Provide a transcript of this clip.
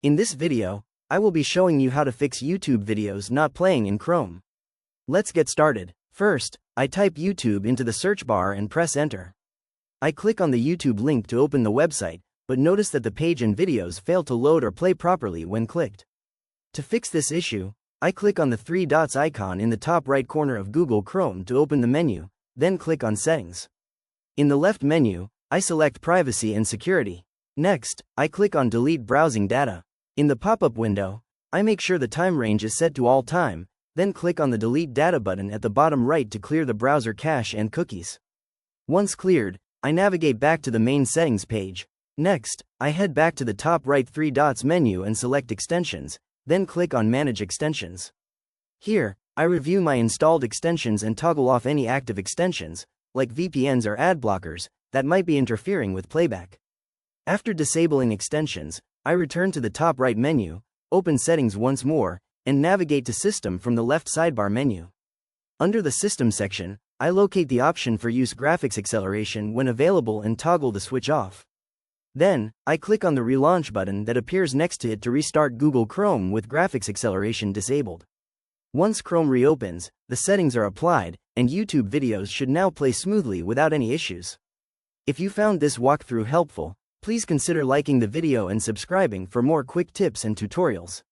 In this video, I will be showing you how to fix YouTube videos not playing in Chrome. Let's get started. First, I type YouTube into the search bar and press enter. I click on the YouTube link to open the website, but notice that the page and videos fail to load or play properly when clicked. To fix this issue, I click on the three dots icon in the top right corner of Google Chrome to open the menu, then click on Settings. In the left menu, I select Privacy and Security. Next, I click on Delete Browsing Data. In the pop-up window, I make sure the time range is set to all time, then click on the Delete Data button at the bottom right to clear the browser cache and cookies. Once cleared, I navigate back to the main settings page. Next, I head back to the top right three dots menu and select Extensions, then click on Manage Extensions. Here, I review my installed extensions and toggle off any active extensions, like VPNs or ad blockers, that might be interfering with playback. After disabling extensions, I return to the top right menu, open Settings once more, and navigate to System from the left sidebar menu. Under the System section, I locate the option for Use Graphics Acceleration when available and toggle the switch off. Then, I click on the Relaunch button that appears next to it to restart Google Chrome with Graphics Acceleration disabled. Once Chrome reopens, the settings are applied, and YouTube videos should now play smoothly without any issues. If you found this walkthrough helpful, please consider liking the video and subscribing for more quick tips and tutorials.